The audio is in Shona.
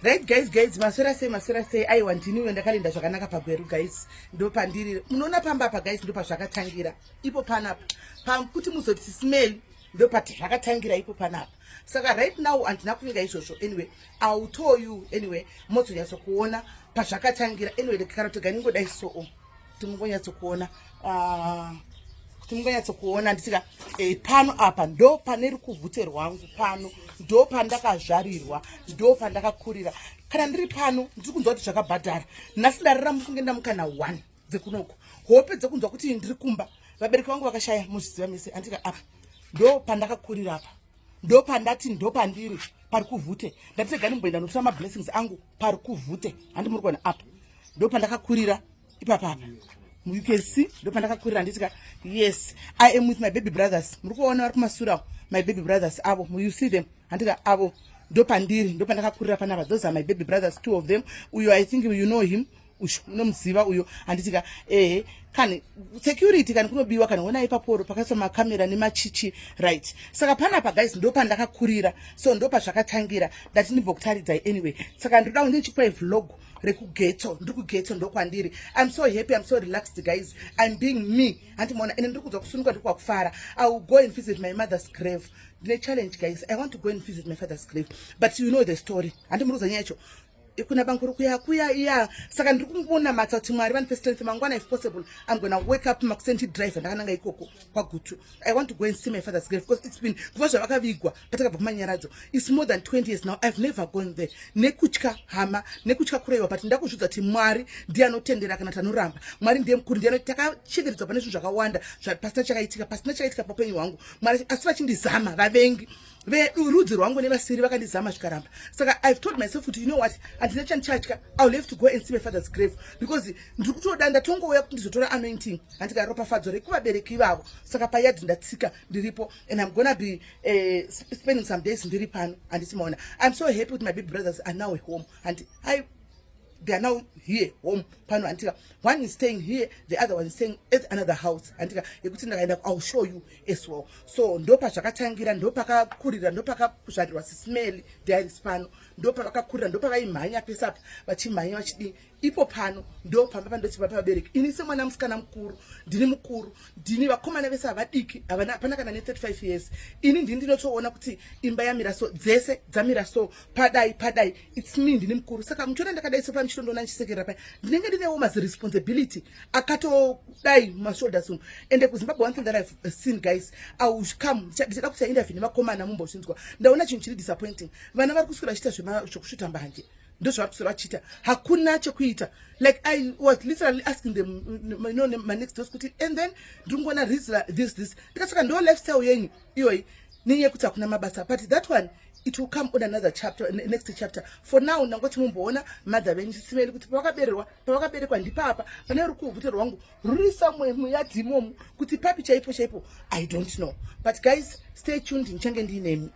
Right guys, masera say I want ndiniwe ndakalinda zvakanaka pagweru guys. Ndo pandiri. Munoona pamba apa guys ndo pazvakatangira. Ipo panapa. Kuti muzoti smell ndo pati zvakatangira ipo panapa. Saka right now andina kuvinga izvozvo. Anyway, I'll tell you anyway mozonyatso kuona pazvakatangira. Anyway lekara toganingodai so. Timungonyatso kuona timungonyatso kuona ndisika pano apa ndo paneri kuvhute rwangu pano ndo pandakazvarirwa ndo pandakakurira kana ndiri pano ndiri kunzwa kuti zvakabhadhara nhasi ndararama kunge ndamukana 1 dzekunoko hope dzekunzwa kuti ndiri kumba vabereki vangu vakashaya muzviziva mese andika apa ndo pandakakurira apa ndo pandati ndo pandiri pari kuvhute ndatega ndimboenda nokutora mablessings angu pari kuvhute handi muri kuona apa ndo pandakakurira ipapa you can see ndo pandakakurira ndisika yes I am with my baby brothers muri kuona vari kumasura my baby brothers avo you see them andika avo ndo pandiri ndo pandakakurira panapa those are my baby brothers 2 of them uyo I think you know him unomuziva uyo anditika kani security kani kunobiwa kana ona ipaporo pakaisa makamera nemachichi right saka panapa guys ndo pandakakurira so ndo pazvakatangira ndati ndimbokutaridzai anyway saka ndoda ndichipa vlog rekugetso ndikugetso ndo kwandiri I'm so happy, I'm so relaxed guys, I'm being me andimona ene ndiri kudzwa kusununguka ndiri kwakufara I will go and visit my mother's grave. The challenge guys, I want to go and visit my father's grave but you know the story andimuruza nyaya yacho kuna bankuru kuya saka ndiri kumboona matsa kuti Mwari vanipe strength mangwana if possible I'm gonna wake up makusenti drive ndakananga ikoko kwagutu I want to go and see my father's grave because it's been kuva zvavakavigwa patakabva kumanyaradzo it's more than 20 years now I've never gone there nekutya hama nekutya kureiwa but ndakuzvidza kuti Mwari ndiye anotendera kana tanoramba Mwari ndiye mukuru ndiye takachederidzwa pane zvinhu zvakawanda pasina chakaitika paupenyu hwangu Mwari asi vachindizama vavengi verudzi rwangu nevasiri vakandizama zvikaramba saka I've told myself kuti you know what handina chandichadya I'll have to go and see my father's grave because ndiri kutoda ndatongouya kuti ndizotora anointing handika ropafadzo rekuvabereki ivavo saka payadhi ndatsika ndiripo and I'm gonna be spending some days ndiri pano handiti maona I'm so happy with my baby brothers are now at home and they are now here home pano antika one is staying here the other one is staying at another house antika yekuti ndakaenda I'll show you as well so ndo pazvakatangira ndo pakakurira ndo pakazvarirwa sismell diaries pano ndo pakakurira ndo pakaimhanya pesapa vachimhanya vachidii ipo pano ndo pamba pandotsiva pavabereki ini semwana musikana mukuru ndini vakomana vese havadiki hapana kana ne35 years ini ndini ndinotoona kuti imba yamira so dzese dzamira so padai it's me ndini mukuru saka muchiona ndakadai so panichitondona ndichisekera paya ndinenge ndinewo responsibility akatodai mashoulders umu ende kuZimbabwe one thing that I've seen guys I will come ndichada kuti interview nemakomana mumbozvinzwa ndaona chinhu chiri disappointing vana vari kuswera vachiita zvokusvuta mbanje ndo zvavakuswera vachiita hakuna chekuita like I was literally asking them you know my next dose kuti and then ndiri kungoona this ndikasaka ndo lifestyle yenyu iyoyi nenyaya kuti hakuna mabasa but that one it will come on another chapter next chapter for now ndangoti mumboona madha venyu simeli kuti pavakaberekwa ndipapa pane rukuvhute rwangu ruri somewhere muyadhimomu kuti papi chaipo I don't know but guys stay tuned ndichange ndiinemi